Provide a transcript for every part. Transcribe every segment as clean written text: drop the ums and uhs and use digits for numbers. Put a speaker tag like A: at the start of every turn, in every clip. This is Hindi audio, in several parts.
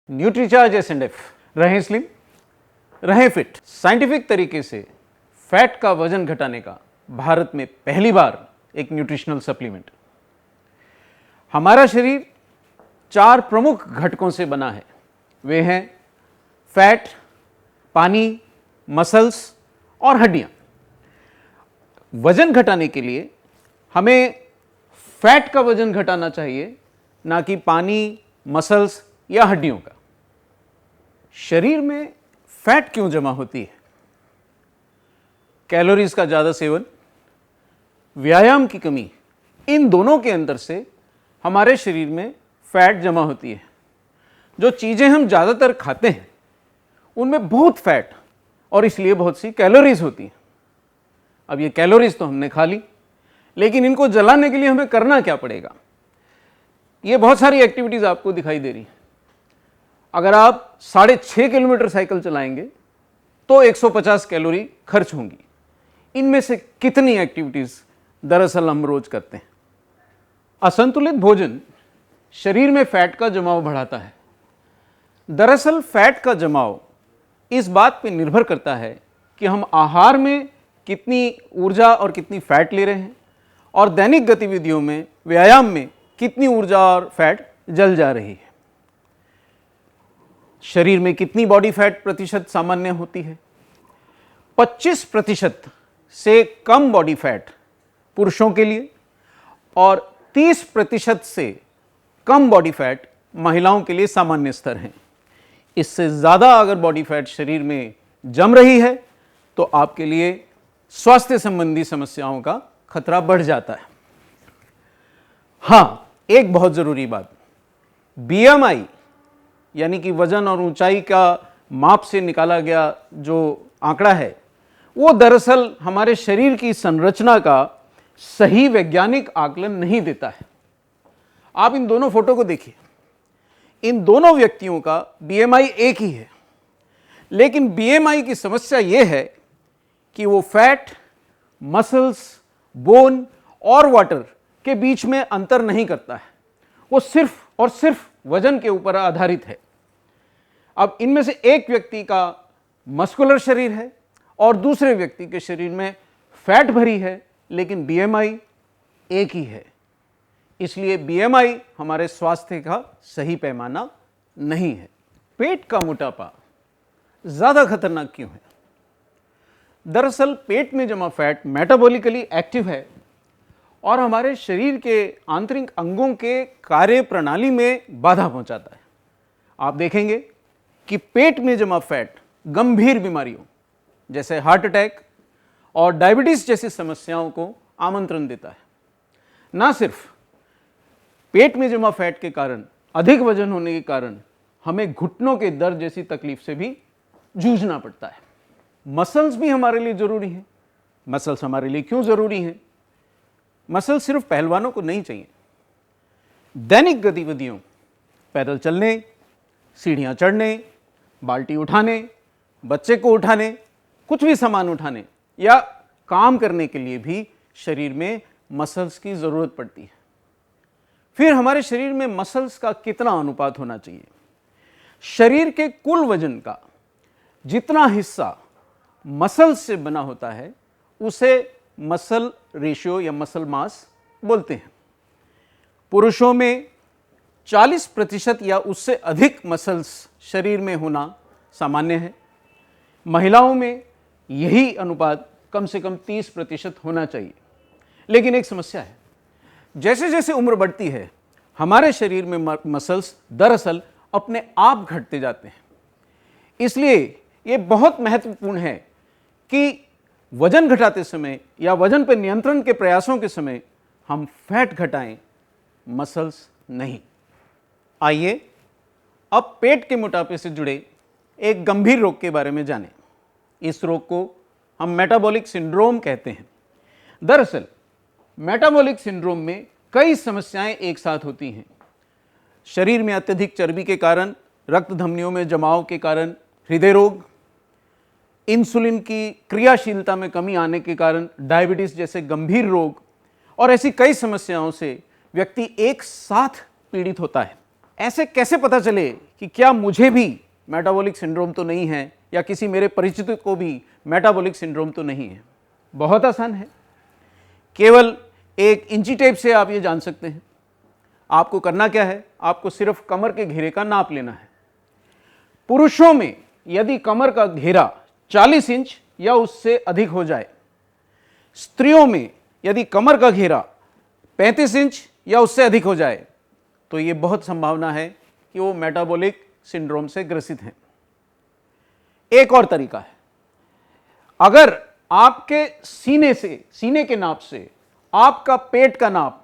A: न्यूट्रीचार्ज एस&एफ। रहें स्लिम, रहें फिट। साइंटिफिक तरीके से फैट का वजन घटाने का भारत में पहली बार एक न्यूट्रिशनल सप्लीमेंट। हमारा शरीर 4 प्रमुख घटकों से बना है। वे हैं फैट, पानी, मसल्स और हड्डियां। वजन घटाने के लिए हमें फैट का वजन घटाना चाहिए, ना कि पानी, मसल्स या हड्डियों का। शरीर में फैट क्यों जमा होती है? कैलोरीज का ज्यादा सेवन, व्यायाम की कमी, इन दोनों के अंदर से हमारे शरीर में फैट जमा होती है। जो चीजें हम ज्यादातर खाते हैं उनमें बहुत फैट और इसलिए बहुत सी कैलोरीज होती हैं। अब ये कैलोरीज तो हमने खा ली, लेकिन इनको जलाने के लिए हमें करना क्या पड़ेगा? ये बहुत सारी एक्टिविटीज आपको दिखाई दे रही हैं। अगर आप 6.5 किलोमीटर साइकिल चलाएंगे तो 150 कैलोरी खर्च होंगी। इनमें से कितनी एक्टिविटीज दरअसल हम रोज करते हैं? असंतुलित भोजन शरीर में फैट का जमाव बढ़ाता है। दरअसल फैट का जमाव इस बात पर निर्भर करता है कि हम आहार में कितनी ऊर्जा और कितनी फैट ले रहे हैं और दैनिक गतिविधियों में, व्यायाम में कितनी ऊर्जा और फैट जल जा रही है। शरीर में कितनी बॉडी फैट प्रतिशत सामान्य होती है? 25% से कम बॉडी फैट पुरुषों के लिए और 30% से कम बॉडी फैट महिलाओं के लिए सामान्य स्तर हैं। इससे ज्यादा अगर बॉडी फैट शरीर में जम रही है तो आपके लिए स्वास्थ्य संबंधी समस्याओं का खतरा बढ़ जाता है। हां, एक बहुत जरूरी बात, बीएमआई यानी कि वजन और ऊंचाई का माप से निकाला गया जो आंकड़ा है, वो दरअसल हमारे शरीर की संरचना का सही वैज्ञानिक आकलन नहीं देता है। आप इन दोनों फोटो को देखिए, इन दोनों व्यक्तियों का बीएमआई एक ही है, लेकिन बीएमआई की समस्या यह है कि वो फैट, मसल्स, बोन और वाटर के बीच में अंतर नहीं करता है। वो सिर्फ और सिर्फ वजन के ऊपर आधारित है। अब इनमें से एक व्यक्ति का मस्कुलर शरीर है और दूसरे व्यक्ति के शरीर में फैट भरी है, लेकिन बीएमआई एक ही है। इसलिए बीएमआई हमारे स्वास्थ्य का सही पैमाना नहीं है। पेट का मोटापा ज्यादा खतरनाक क्यों है? दरअसल पेट में जमा फैट मेटाबॉलिकली एक्टिव है और हमारे शरीर के आंतरिक अंगों के कार्य प्रणाली में बाधा पहुंचाता है। आप देखेंगे कि पेट में जमा फैट गंभीर बीमारियों जैसे हार्ट अटैक और डायबिटीज जैसी समस्याओं को आमंत्रण देता है। ना सिर्फ पेट में जमा फैट के कारण, अधिक वजन होने के कारण हमें घुटनों के दर्द जैसी तकलीफ से भी जूझना पड़ता है। मसल्स भी हमारे लिए जरूरी हैं। मसल्स हमारे लिए क्यों जरूरी हैं? मसल सिर्फ पहलवानों को नहीं चाहिए। दैनिक गतिविधियों, पैदल चलने, सीढ़ियां चढ़ने, बाल्टी उठाने, बच्चे को उठाने, कुछ भी सामान उठाने या काम करने के लिए भी शरीर में मसल्स की जरूरत पड़ती है। फिर हमारे शरीर में मसल्स का कितना अनुपात होना चाहिए? शरीर के कुल वजन का जितना हिस्सा मसल्स से बना होता है उसे मसल रेशियो या मसल मास बोलते हैं। पुरुषों में 40% या उससे अधिक मसल्स शरीर में होना सामान्य है। महिलाओं में यही अनुपात कम से कम 30% होना चाहिए। लेकिन एक समस्या है, जैसे जैसे उम्र बढ़ती है हमारे शरीर में मसल्स दरअसल अपने आप घटते जाते हैं। इसलिए ये बहुत महत्वपूर्ण है कि वजन घटाते समय या वजन पर नियंत्रण के प्रयासों के समय हम फैट घटाएं, मसल्स नहीं। आइए अब पेट के मोटापे से जुड़े एक गंभीर रोग के बारे में जानें। इस रोग को हम मेटाबॉलिक सिंड्रोम कहते हैं। दरअसल मेटाबॉलिक सिंड्रोम में कई समस्याएं एक साथ होती हैं। शरीर में अत्यधिक चर्बी के कारण, रक्त धमनियों में जमाव के कारण हृदय रोग, इंसुलिन की क्रियाशीलता में कमी आने के कारण डायबिटीज जैसे गंभीर रोग और ऐसी कई समस्याओं से व्यक्ति एक साथ पीड़ित होता है। ऐसे कैसे पता चले कि क्या मुझे भी मेटाबॉलिक सिंड्रोम तो नहीं है या किसी मेरे परिचित को भी मेटाबॉलिक सिंड्रोम तो नहीं है? बहुत आसान है, केवल एक इंची टेप से आप ये जान सकते हैं। आपको करना क्या है, आपको सिर्फ कमर के घेरे का नाप लेना है। पुरुषों में यदि कमर का घेरा 40 इंच या उससे अधिक हो जाए, स्त्रियों में यदि कमर का घेरा 35 इंच या उससे अधिक हो जाए, तो यह बहुत संभावना है कि वो मेटाबॉलिक सिंड्रोम से ग्रसित हैं। एक और तरीका है, अगर आपके सीने के नाप से आपका पेट का नाप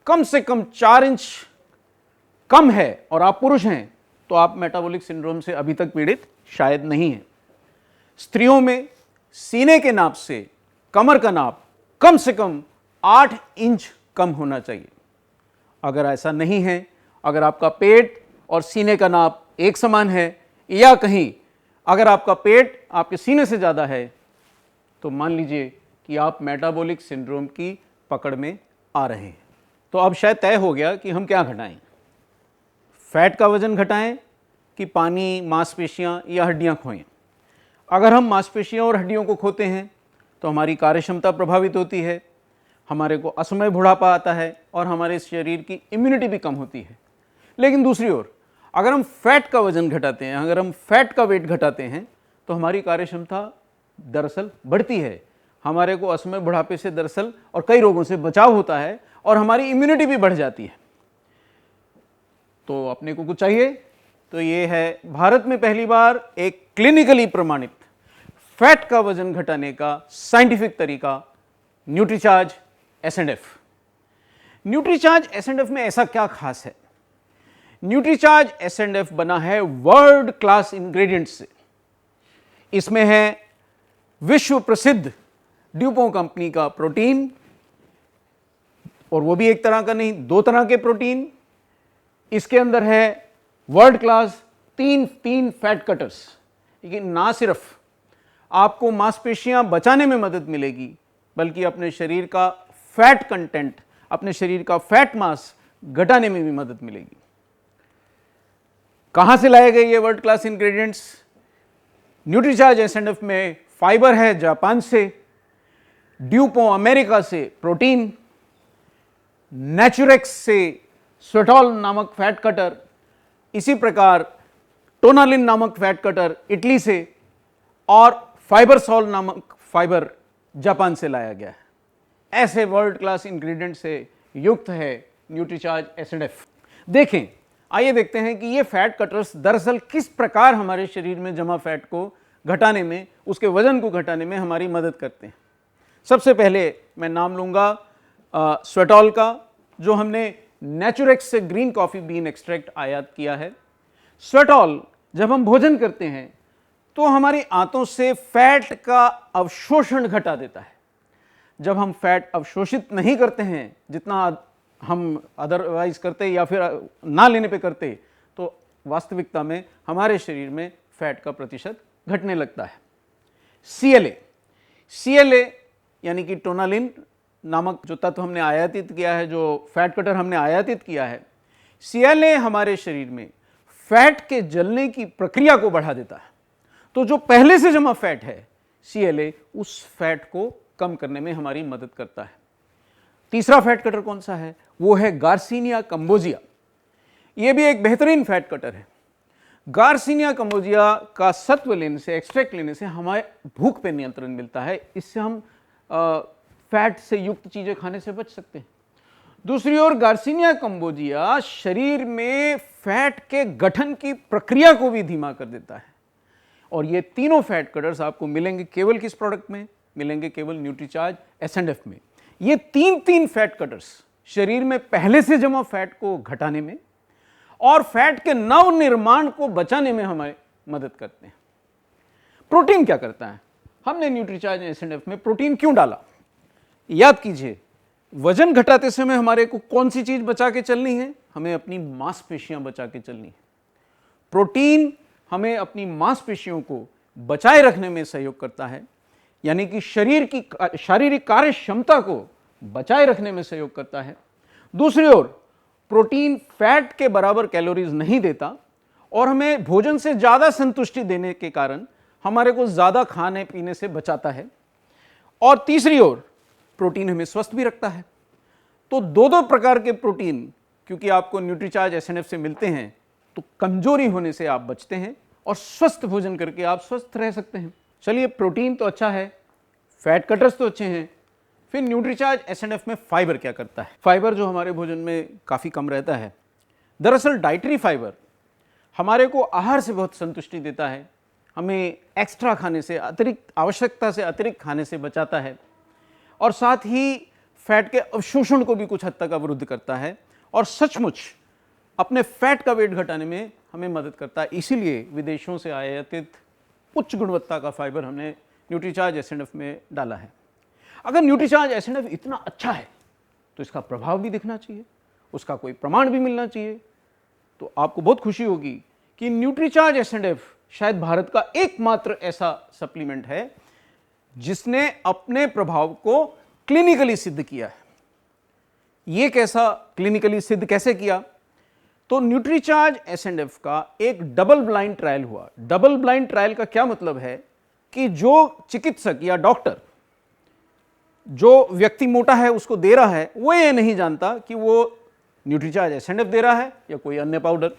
A: कम से कम 4 इंच कम है और आप पुरुष हैं, तो आप मेटाबॉलिक सिंड्रोम से अभी तक पीड़ित शायद नहीं हैं। स्त्रियों में सीने के नाप से कमर का नाप कम से कम 8 इंच कम होना चाहिए। अगर ऐसा नहीं है, अगर आपका पेट और सीने का नाप एक समान है या कहीं अगर आपका पेट आपके सीने से ज़्यादा है, तो मान लीजिए कि आप मेटाबॉलिक सिंड्रोम की पकड़ में आ रहे हैं। तो अब शायद तय हो गया कि हम क्या घटाएं, फैट का वजन घटाएं कि पानी, मांसपेशियां या हड्डियां खोएं। अगर हम मांसपेशियों और हड्डियों को खोते हैं तो हमारी कार्यक्षमता प्रभावित होती है, हमारे को असमय बुढ़ापा आता है और हमारे शरीर की इम्यूनिटी भी कम होती है। लेकिन दूसरी ओर अगर हम फैट का वजन घटाते हैं, अगर हम फैट का वेट घटाते हैं, तो हमारी कार्यक्षमता दरअसल बढ़ती है, हमारे को असमय बुढ़ापे से दरअसल और कई रोगों से बचाव होता है और हमारी इम्यूनिटी भी बढ़ जाती है। तो अपने को कुछ चाहिए, तो ये है भारत में पहली बार एक क्लिनिकली प्रमाणित फैट का वजन घटाने का साइंटिफिक तरीका, न्यूट्रीचार्ज एस&एफ। न्यूट्रीचार्ज एस&एफ में ऐसा क्या खास है? न्यूट्रीचार्ज एस&एफ बना है वर्ल्ड क्लास इंग्रेडिएंट्स से। इसमें है विश्व प्रसिद्ध ड्यूपों कंपनी का प्रोटीन, और वो भी एक तरह का नहीं, 2 तरह के प्रोटीन। इसके अंदर है वर्ल्ड क्लास तीन फैट कटर्स। लेकिन ना सिर्फ आपको मांसपेशियां बचाने में मदद मिलेगी, बल्कि अपने शरीर का फैट कंटेंट, अपने शरीर का फैट मास घटाने में भी मदद मिलेगी। कहां से लाए गए ये वर्ल्ड क्लास इंग्रेडिएंट्स? न्यूट्रीचार्ज एस&एफ में फाइबर है जापान से, ड्यूपों अमेरिका से प्रोटीन, नेचुरेक्स से स्वेटॉल नामक फैट कटर, इसी प्रकार टोनालिन नामक फैट कटर इटली से, और फाइबरसॉल नामक फाइबर जापान से लाया गया है। ऐसे वर्ल्ड क्लास इंग्रेडिएंट से युक्त है न्यूट्रीचार्ज एस&एफ। देखें, आइए देखते हैं कि ये फैट कटर्स दरअसल किस प्रकार हमारे शरीर में जमा फैट को घटाने में, उसके वजन को घटाने में हमारी मदद करते हैं। सबसे पहले मैं नाम लूंगा स्वेटॉल का, जो हमने नेचुरेक्स से ग्रीन कॉफी बीन एक्सट्रैक्ट आयात किया है। स्वेटॉल जब हम भोजन करते हैं तो हमारी आंतों से फैट का अवशोषण घटा देता है। जब हम फैट अवशोषित नहीं करते हैं, जितना हम अदरवाइज करते या फिर ना लेने पे करते, तो वास्तविकता में हमारे शरीर में फैट का प्रतिशत घटने लगता है। CLA यानी कि टोनालिन नामक जो तत्व हमने आयातित किया है, जो फैट कटर हमने आयातित किया है, CLA हमारे शरीर में फैट के जलने की प्रक्रिया को बढ़ा देता है। तो जो पहले से जमा फैट है, CLA उस फैट को कम करने में हमारी मदद करता है। तीसरा फैट कटर कौन सा है? वो है गार्सिनिया कंबोजिया। ये भी एक बेहतरीन फैट कटर है। गार्सिनिया कंबोजिया का सत्व लेने से, एक्सट्रैक्ट लेने से हमारे भूख पे नियंत्रण मिलता है। इससे हम फैट से युक्त चीजें खाने से बच सकते हैं। दूसरी ओर गार्सिनिया कंबोजिया शरीर में फैट के गठन की प्रक्रिया को भी धीमा कर देता है। और ये तीनों फैट कटर्स आपको मिलेंगे केवल किस प्रोडक्ट में? मिलेंगे केवल न्यूट्रीचार्ज एस&एफ में। ये तीन फैट कटर्स शरीर में पहले से जमा फैट को घटाने में और फैट के नव निर्माण को बचाने में हमारी मदद करते हैं। प्रोटीन क्या करता है? हमने न्यूट्रीचार्ज एस&एफ में प्रोटीन क्यों डाला? याद कीजिए, वजन घटाते समय हमारे को कौन सी चीज बचा के चलनी है? हमें अपनी मांसपेशियां बचा के चलनी है। प्रोटीन हमें अपनी मांसपेशियों को बचाए रखने में सहयोग करता है, यानी कि शरीर की शारीरिक कार्य क्षमता को बचाए रखने में सहयोग करता है। दूसरी ओर प्रोटीन फैट के बराबर कैलोरीज नहीं देता और हमें भोजन से ज़्यादा संतुष्टि देने के कारण हमारे को ज़्यादा खाने पीने से बचाता है। और तीसरी ओर प्रोटीन हमें स्वस्थ भी रखता है। तो दो दो प्रकार के प्रोटीन क्योंकि आपको न्यूट्रीचार्ज एसएनएफ से मिलते हैं, तो कमजोरी होने से आप बचते हैं और स्वस्थ भोजन करके आप स्वस्थ रह सकते हैं। चलिए, प्रोटीन तो अच्छा है, फैट कटर्स तो अच्छे हैं, फिर न्यूट्रीचार्ज एसएनएफ में फाइबर क्या करता है? फाइबर जो हमारे भोजन में काफ़ी कम रहता है, दरअसल डाइटरी फाइबर हमारे को आहार से बहुत संतुष्टि देता है, हमें एक्स्ट्रा खाने से, अतिरिक्त आवश्यकता से अतिरिक्त खाने से बचाता है और साथ ही फैट के अवशोषण को भी कुछ हद तक अवरुद्ध करता है और सचमुच अपने फैट का वेट घटाने में हमें मदद करता है। इसीलिए विदेशों से आयातित उच्च गुणवत्ता का फाइबर हमने न्यूट्रीचार्ज एसएनएफ में डाला है। अगर न्यूट्रीचार्ज एसएनएफ इतना अच्छा है तो इसका प्रभाव भी दिखना चाहिए, उसका कोई प्रमाण भी मिलना चाहिए। तो आपको बहुत खुशी होगी कि न्यूट्रीचार्ज एसएनएफ शायद भारत का एकमात्र ऐसा सप्लीमेंट है जिसने अपने प्रभाव को क्लिनिकली सिद्ध किया है। यह कैसा क्लिनिकली सिद्ध कैसे किया? तो न्यूट्रीचार्ज एसएनएफ का एक डबल ब्लाइंड ट्रायल हुआ। डबल ब्लाइंड ट्रायल का क्या मतलब है कि जो चिकित्सक या डॉक्टर जो व्यक्ति मोटा है उसको दे रहा है, वो ये नहीं जानता कि वो न्यूट्रीचार्ज एसएनएफ दे रहा है या कोई अन्य पाउडर।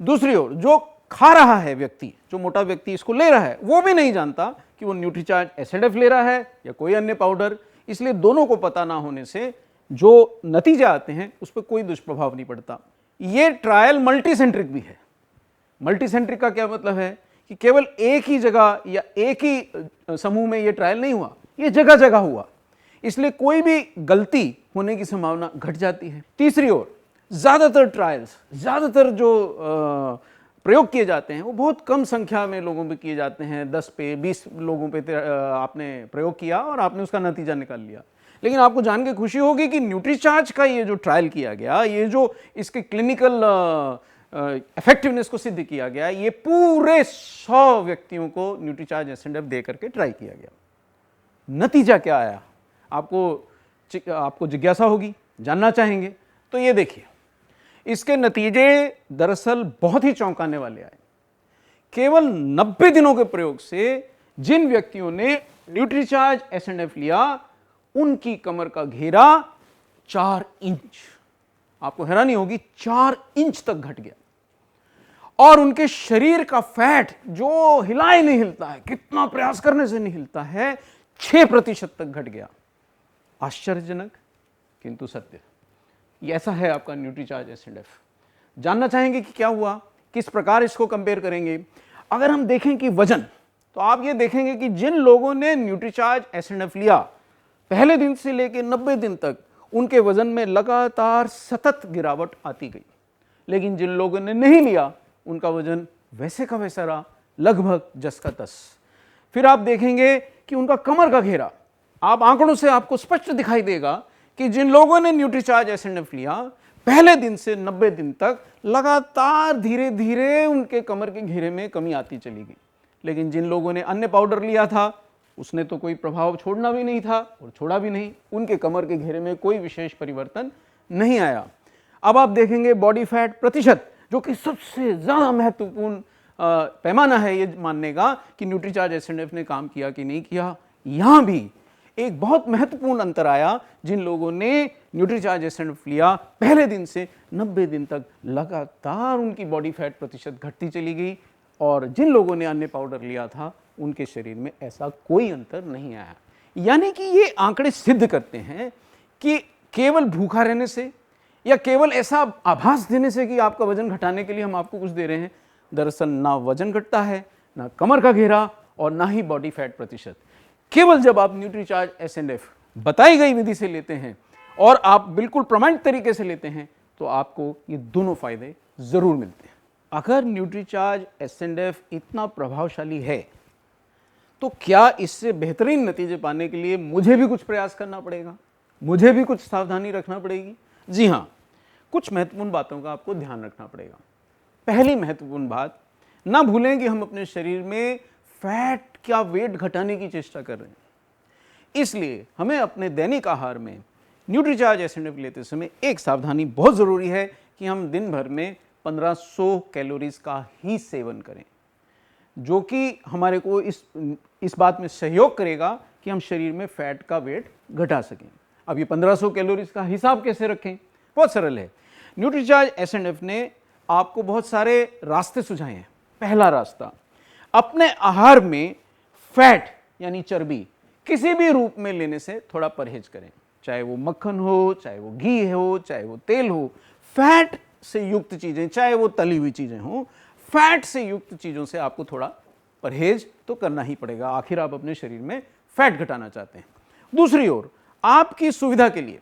A: दूसरी ओर जो खा रहा है व्यक्ति, जो मोटा व्यक्ति इसको ले रहा है, वो भी नहीं जानता कि वो न्यूट्रीचार्ज एसएनएफ ले रहा है या कोई अन्य पाउडर। इसलिए दोनों को पता ना होने से जो नतीजे आते हैं उस पर कोई दुष्प्रभाव नहीं पड़ता। ये ट्रायल मल्टीसेंट्रिक भी है। मल्टीसेंट्रिक का क्या मतलब है कि केवल एक ही जगह या एक ही समूह में ये ट्रायल नहीं हुआ, ये जगह जगह हुआ, इसलिए कोई भी गलती होने की संभावना घट जाती है। तीसरी ओर ज़्यादातर ट्रायल्स, ज़्यादातर जो प्रयोग किए जाते हैं वो बहुत कम संख्या में लोगों पे किए जाते हैं। 10 पे 20 लोगों पे आपने प्रयोग किया और आपने उसका नतीजा निकाल लिया। लेकिन आपको जान के खुशी होगी कि न्यूट्रीचार्ज का ये जो ट्रायल किया गया, ये जो इसके क्लिनिकल इफेक्टिवनेस को सिद्ध किया गया, ये पूरे 100 व्यक्तियों को न्यूट्रीचार्ज एसएनएफ दे करके ट्राई किया गया। नतीजा क्या आया? आपको जिज्ञासा होगी, जानना चाहेंगे, तो ये देखिए, इसके नतीजे दरअसल बहुत ही चौंकाने वाले आए। केवल 90 दिनों के प्रयोग से जिन व्यक्तियों ने न्यूट्रीचार्ज एसएनएफ लिया, उनकी कमर का घेरा 4 इंच, आपको हैरानी होगी, 4 इंच तक घट गया। और उनके शरीर का फैट जो हिला ही नहीं हिलता है, कितना प्रयास करने से नहीं हिलता है, 6% तक घट गया। आश्चर्यजनक किंतु सत्य। ये ऐसा है आपका न्यूट्रीचार्ज एसएनएफ। जानना चाहेंगे कि क्या हुआ, किस प्रकार इसको कंपेयर करेंगे? अगर हम देखें कि वजन, तो आप ये देखेंगे कि जिन लोगों ने न्यूट्रीचार्ज एसएनएफ लिया, पहले दिन से लेकर 90 दिन तक उनके वजन में लगातार सतत गिरावट आती गई। लेकिन जिन लोगों ने नहीं लिया, उनका वजन वैसे का वैसा रहा, लगभग जस का तस। फिर आप देखेंगे कि उनका कमर का घेरा, आप आंकड़ों से आपको स्पष्ट दिखाई देगा कि जिन लोगों ने न्यूट्रीचार्ज एसएनएफ लिया, पहले दिन से 90 दिन तक लगातार धीरे धीरे उनके कमर के घेरे में कमी आती चली गई। लेकिन जिन लोगों ने अन्य पाउडर लिया था, उसने तो कोई प्रभाव छोड़ना भी नहीं था और छोड़ा भी नहीं, उनके कमर के घेरे में कोई विशेष परिवर्तन नहीं आया। अब आप देखेंगे बॉडी फैट प्रतिशत, जो कि सबसे ज़्यादा महत्वपूर्ण पैमाना है ये मानने का कि न्यूट्रीचार्ज एसएनएफ ने काम किया कि नहीं किया। यहाँ भी एक बहुत महत्वपूर्ण अंतर आया। जिन लोगों ने न्यूट्रीचार्ज एसएनएफ लिया, पहले दिन से 90 दिन तक लगातार उनकी बॉडी फैट प्रतिशत घटती चली गई, और जिन लोगों ने अन्य पाउडर लिया था, उनके शरीर में ऐसा कोई अंतर नहीं आया। यानी कि ये आंकड़े सिद्ध करते हैं कि केवल भूखा रहने से या केवल ऐसा आभास देने से कि आपका वजन घटाने के लिए हम आपको कुछ दे रहे हैं, दरअसल ना वजन घटता है, ना कमर का घेरा और ना ही बॉडी फैट प्रतिशत। केवल जब आप न्यूट्रीचार्ज एसएनएफ बताई गई विधि से लेते हैं और आप बिल्कुल प्रमाणित तरीके से लेते हैं, तो आपको ये दोनों फायदे जरूर मिलते हैं। अगर न्यूट्रीचार्ज एसएनएफ इतना प्रभावशाली है, तो क्या इससे बेहतरीन नतीजे पाने के लिए मुझे भी कुछ प्रयास करना पड़ेगा, मुझे भी कुछ सावधानी रखना पड़ेगी? जी हाँ, कुछ महत्वपूर्ण बातों का आपको ध्यान रखना पड़ेगा। पहली महत्वपूर्ण बात, ना भूलें कि हम अपने शरीर में फैट या वेट घटाने की चेष्टा कर रहे हैं, इसलिए हमें अपने दैनिक आहार में न्यूट्रीचार्ज एसएनएफ लेते समय एक सावधानी बहुत ज़रूरी है कि हम दिन भर में 1500 कैलोरीज का ही सेवन करें, जो कि हमारे को इस बात में सहयोग करेगा कि हम शरीर में फैट का वेट घटा सकें। अब ये 1500 कैलोरीज का हिसाब कैसे रखें? बहुत सरल है। न्यूट्रीचार्ज एसएनएफ ने आपको बहुत सारे रास्ते सुझाए हैं। पहला रास्ता, अपने आहार में फैट यानी चर्बी किसी भी रूप में लेने से थोड़ा परहेज करें, चाहे वो मक्खन हो, चाहे वो घी हो, चाहे वो तेल हो। फैट से युक्त चीजें, चाहे वो तली हुई चीजें हो, फैट से युक्त चीजों से आपको थोड़ा परहेज तो करना ही पड़ेगा, आखिर आप अपने शरीर में फैट घटाना चाहते हैं। दूसरी ओर, आपकी सुविधा के लिए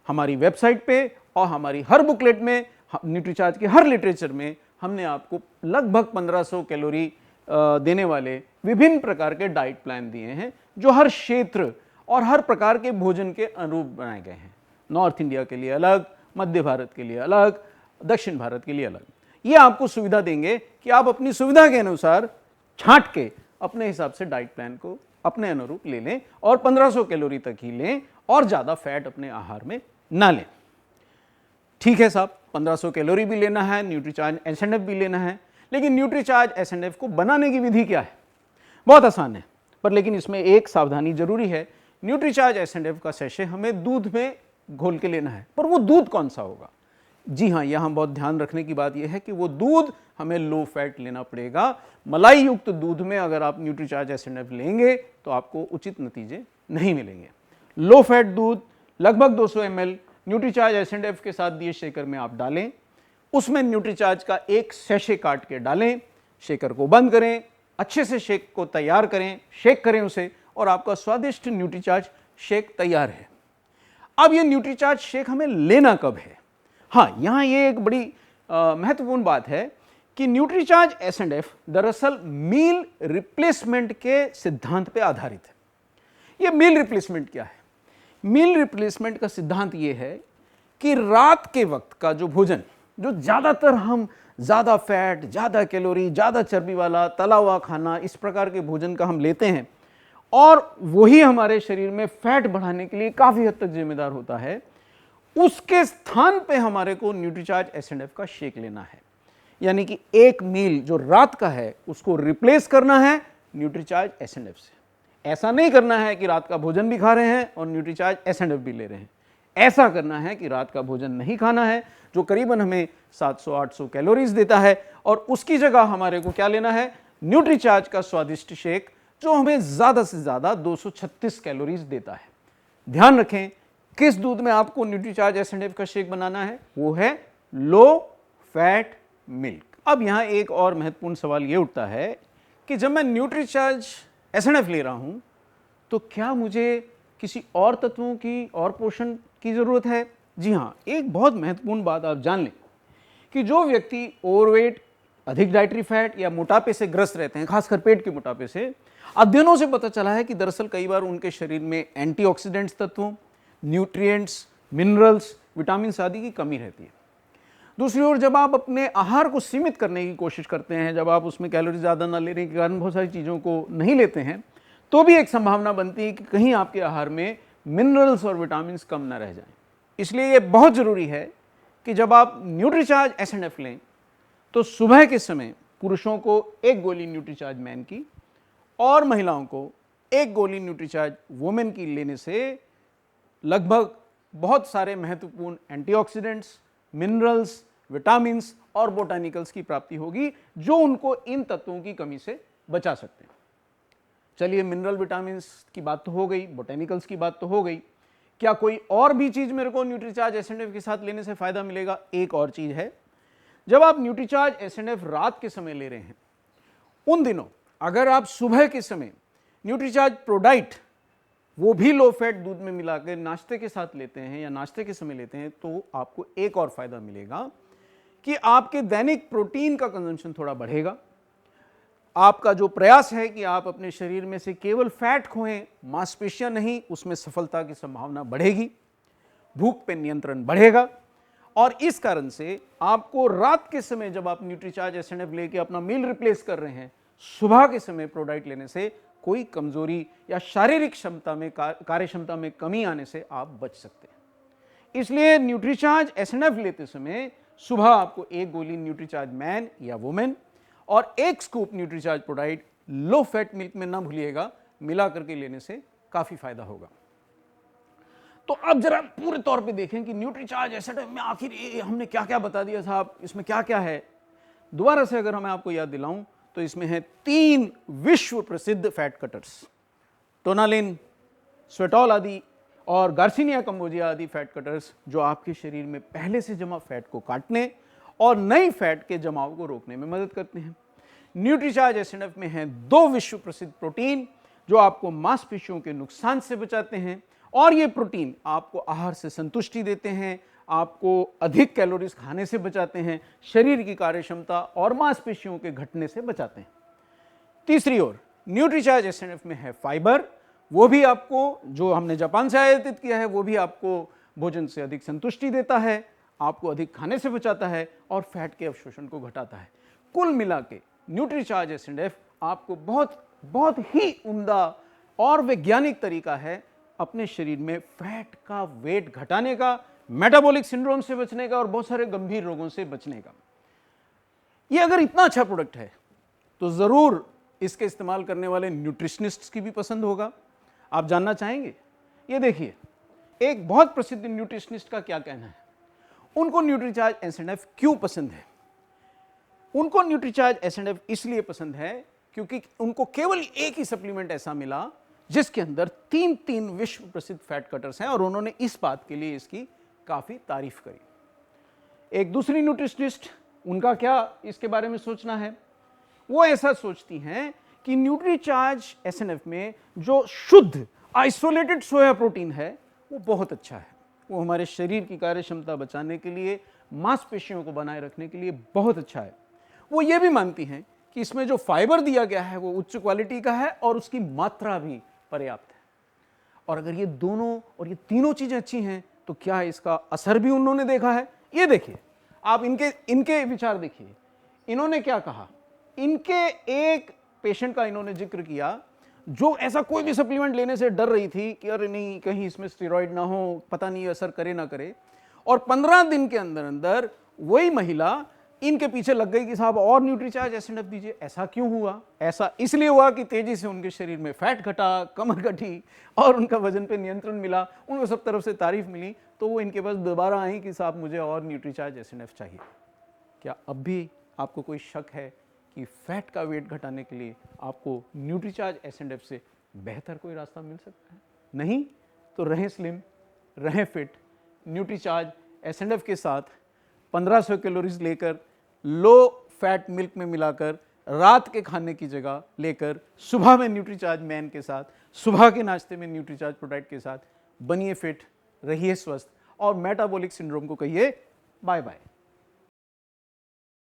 A: हमारी वेबसाइट पे और हमारी हर बुकलेट में, न्यूट्रीचार्ज के हर लिटरेचर में हमने आपको लगभग 1500 कैलोरी देने वाले विभिन्न प्रकार के डाइट प्लान दिए हैं, जो हर क्षेत्र और हर प्रकार के भोजन के अनुरूप बनाए गए हैं। नॉर्थ इंडिया के लिए अलग, मध्य भारत के लिए अलग, दक्षिण भारत के लिए अलग। ये आपको सुविधा देंगे कि आप अपनी सुविधा के अनुसार छांट के अपने हिसाब से डाइट प्लान को अपने अनुरूप ले लें और 1500 कैलोरी तक ही लें और ज़्यादा फैट अपने आहार में ना लें। ठीक है साहब, 1500 कैलोरी भी लेना है, न्यूट्रीचार्ज एसएनएफ भी लेना है, लेकिन न्यूट्रीचार्ज एसएनएफ को बनाने की विधि क्या है? बहुत आसान है, पर लेकिन इसमें एक सावधानी जरूरी है। न्यूट्रीचार्ज एसएनएफ का सैशे हमें दूध में घोल के लेना है, पर वो दूध कौन सा होगा? जी हाँ, यहाँ बहुत ध्यान रखने की बात यह है कि वो दूध हमें लो फैट लेना पड़ेगा। मलाई युक्त दूध में अगर आप न्यूट्रीचार्ज एसएनएफ लेंगे तो आपको उचित नतीजे नहीं मिलेंगे। लो फैट दूध लगभग 200 ml न्यूट्रीचार्ज एसएनएफ के साथ दिए शेकर में आप डालें, उसमें न्यूट्रीचार्ज का एक सैशे काट के डालें, शेकर को बंद करें, अच्छे से शेक को तैयार करें, शेक करें उसे, और आपका स्वादिष्ट न्यूट्रीचार्ज शेक तैयार है। अब ये न्यूट्रीचार्ज शेक हमें लेना कब है? हाँ, यहाँ ये एक बड़ी महत्वपूर्ण बात है कि न्यूट्रीचार्ज एसएनएफ दरअसल मील रिप्लेसमेंट के सिद्धांत पे आधारित है। ये मील रिप्लेसमेंट क्या है? मील रिप्लेसमेंट का सिद्धांत ये है कि रात के वक्त का जो भोजन, जो ज़्यादातर हम ज़्यादा फैट, ज़्यादा कैलोरी, ज़्यादा चर्बी वाला तला हुआ खाना, इस प्रकार के भोजन का हम लेते हैं और वही हमारे शरीर में फैट बढ़ाने के लिए काफ़ी हद तक जिम्मेदार होता है, उसके स्थान पे हमारे को न्यूट्रीचार्ज एसएनएफ का शेक लेना है। यानी कि एक मील जो रात का है उसको रिप्लेस करना है न्यूट्रीचार्ज एसएनएफ से। ऐसा नहीं करना है कि रात का भोजन भी खा रहे हैं और न्यूट्रीचार्ज एसएनएफ भी ले रहे हैं। ऐसा करना है कि रात का भोजन नहीं खाना है, जो करीबन हमें 700-800 कैलोरीज देता है, और उसकी जगह हमारे को क्या लेना है? न्यूट्रीचार्ज का स्वादिष्ट शेक, जो हमें ज़्यादा से ज़्यादा 236 कैलोरीज देता है। ध्यान रखें, किस दूध में आपको न्यूट्रीचार्ज एसएनएफ का शेक बनाना है? वो है लो फैट मिल्क। अब यहाँ एक और महत्वपूर्ण सवाल ये उठता है कि जब मैं न्यूट्रीचार्ज एसएनएफ ले रहा हूँ तो क्या मुझे किसी और तत्वों की और पोषण की ज़रूरत है? जी हाँ, एक बहुत महत्वपूर्ण बात आप जान लें कि जो व्यक्ति ओवरवेट, अधिक डाइटरी फैट या मोटापे से ग्रस्त रहते हैं, खासकर पेट के मोटापे से, अध्ययनों से पता चला है कि दरअसल कई बार उनके शरीर में एंटीऑक्सीडेंट्स तत्वों, न्यूट्रिएंट्स, मिनरल्स, विटामिन आदि की कमी रहती है। दूसरी ओर, जब आप अपने आहार को सीमित करने की कोशिश करते हैं, जब आप उसमें कैलोरी ज़्यादा ना लेने के कारण बहुत सारी चीज़ों को नहीं लेते हैं, तो भी एक संभावना बनती है कि कहीं आपके आहार में मिनरल्स और विटामिन कम ना रह जाएं। इसलिए ये बहुत ज़रूरी है कि जब आप न्यूट्रीचार्ज एसएनएफ लें तो सुबह के समय पुरुषों को 1 गोली न्यूट्रीचार्ज मैन की और महिलाओं को 1 गोली न्यूट्रीचार्ज वुमेन की लेने से लगभग बहुत सारे महत्वपूर्ण एंटीऑक्सीडेंट्स, मिनरल्स, विटामिन्स और बोटानिकल्स की प्राप्ति होगी, जो उनको इन तत्वों की कमी से बचा सकते हैं। चलिए, मिनरल विटामिन्स की बात तो हो गई, बोटेनिकल्स की बात तो हो गई। क्या कोई और भी चीज़ मेरे को न्यूट्रीचार्ज एसएनएफ के साथ लेने से फ़ायदा मिलेगा? एक और चीज़ है, जब आप न्यूट्रीचार्ज एसएनएफ रात के समय ले रहे हैं, उन दिनों अगर आप सुबह के समय न्यूट्रीचार्ज प्रोडाइट, वो भी लो फैट दूध में मिला के नाश्ते के साथ लेते हैं या नाश्ते के समय लेते हैं, तो आपको एक और फ़ायदा मिलेगा कि आपके दैनिक प्रोटीन का कंजम्पशन थोड़ा बढ़ेगा। आपका जो प्रयास है कि आप अपने शरीर में से केवल फैट खोएं, मांसपेशियां नहीं, उसमें सफलता की संभावना बढ़ेगी, भूख पे नियंत्रण बढ़ेगा, और इस कारण से आपको रात के समय जब आप न्यूट्रीचार्ज एसएनएफ लेके अपना मील रिप्लेस कर रहे हैं, सुबह के समय प्रोडाइट लेने से कोई कमजोरी या शारीरिक क्षमता में, कार्य क्षमता में कमी आने से आप बच सकते हैं। इसलिए न्यूट्रीचार्ज एसएनएफ लेते समय सुबह आपको एक गोली न्यूट्रीचार्ज मैन या वुमेन और एक स्कूप न्यूट्रीचार्ज प्रोडाइड लो फैट मिल्क में ना भूलिएगा, मिला करके लेने से काफी फायदा होगा। तो अब जरा पूरे तौर पे देखें कि न्यूट्रीचार्ज एसएनएफ में आखिर हमने क्या क्या बता दिया साहब, इसमें क्या क्या है। दोबारा से अगर मैं आपको याद दिलाऊं तो इसमें है 3 विश्व प्रसिद्ध फैट कटर्स, टोनालिन, स्वेटॉल आदि और गार्सिनिया कंबोजिया आदि फैट कटर्स, जो आपके शरीर में पहले से जमा फैट को काटने और नई फैट के जमाव को रोकने में मदद करते हैं। न्यूट्रीचार्ज एसएनएफ में है 2 विश्व प्रसिद्ध प्रोटीन जो आपको मांसपेशियों के नुकसान से बचाते हैं, और ये प्रोटीन आपको आहार से संतुष्टि देते हैं, आपको अधिक कैलोरीज खाने से बचाते हैं, शरीर की कार्यक्षमता और मांसपेशियों के घटने से बचाते हैं। तीसरी ओर न्यूट्रीचार्ज एसएनएफ में है फाइबर, वो भी आपको, जो हमने जापान से आयातित किया है, वो भी आपको भोजन से अधिक संतुष्टि देता है, आपको अधिक खाने से बचाता है और फैट के अवशोषण को घटाता है। कुल मिला के न्यूट्रीचार्ज एसएनएफ आपको बहुत ही उम्दा और वैज्ञानिक तरीका है अपने शरीर में फैट का वेट घटाने का, मेटाबॉलिक सिंड्रोम से बचने का और बहुत सारे गंभीर रोगों से बचने का। ये अगर इतना अच्छा प्रोडक्ट है तो जरूर इसके इस्तेमाल करने वाले न्यूट्रिशनिस्ट्स की भी पसंद होगा। आप जानना चाहेंगे, ये देखिए एक बहुत प्रसिद्ध न्यूट्रिशनिस्ट का क्या कहना है। उनको न्यूट्रीचार्ज एसएनएफ क्यों पसंद है? उनको न्यूट्रीचार्ज एसएनएफ इसलिए पसंद है क्योंकि उनको केवल एक ही सप्लीमेंट ऐसा मिला जिसके अंदर 3 विश्व प्रसिद्ध फैट कटर्स हैं, और उन्होंने इस बात के लिए इसकी काफी तारीफ करी। एक दूसरी न्यूट्रिशनिस्ट, उनका क्या इसके बारे में सोचना है? वो ऐसा सोचती हैं कि न्यूट्रीचार्ज एसएनएफ में जो शुद्ध आइसोलेटेड सोया प्रोटीन है वो बहुत अच्छा है, वो हमारे शरीर की कार्यक्षमता बचाने के लिए, मांसपेशियों को बनाए रखने के लिए बहुत अच्छा है। वो ये भी मानती हैं कि इसमें जो फाइबर दिया गया है वो उच्च क्वालिटी का है और उसकी मात्रा भी पर्याप्त है। और अगर ये दोनों और ये तीनों चीजें अच्छी हैं तो क्या इसका असर भी उन्होंने देखा है? ये देखिए, आप इनके विचार देखिए। इन्होंने क्या कहा, इनके एक पेशेंट का इन्होंने जिक्र किया जो ऐसा कोई भी सप्लीमेंट लेने से डर रही थी कि अरे नहीं कहीं इसमें स्टेरॉइड ना हो, पता नहीं असर करे ना करे, और 15 दिन के अंदर अंदर वही महिला इनके पीछे लग गई कि साहब और न्यूट्रीचार्ज एसएनएफ दीजिए। ऐसा क्यों हुआ? ऐसा इसलिए हुआ कि तेजी से उनके शरीर में फैट घटा, कमर घटी और उनका वजन पे नियंत्रण मिला, उनको सब तरफ से तारीफ मिली, तो वो इनके पास दोबारा आई कि साहब मुझे और न्यूट्रीचार्ज एसएनएफ चाहिए। क्या अब भी आपको कोई शक है कि फैट का वेट घटाने के लिए आपको न्यूट्रीचार्ज एसएनएफ से बेहतर कोई रास्ता मिल सकता है? नहीं तो रहें स्लिम, रहें फिट। न्यूट्रीचार्ज एसएनएफ के साथ 1500 कैलोरीज लेकर लो फैट मिल्क में मिलाकर रात के खाने की जगह लेकर सुबह में न्यूट्रीचार्ज मैन के साथ, सुबह के नाश्ते में न्यूट्रीचार्ज प्रोडक्ट के साथ बनिए फिट, रहिए स्वस्थ और मेटाबॉलिक सिंड्रोम को कहिए बाय बाय।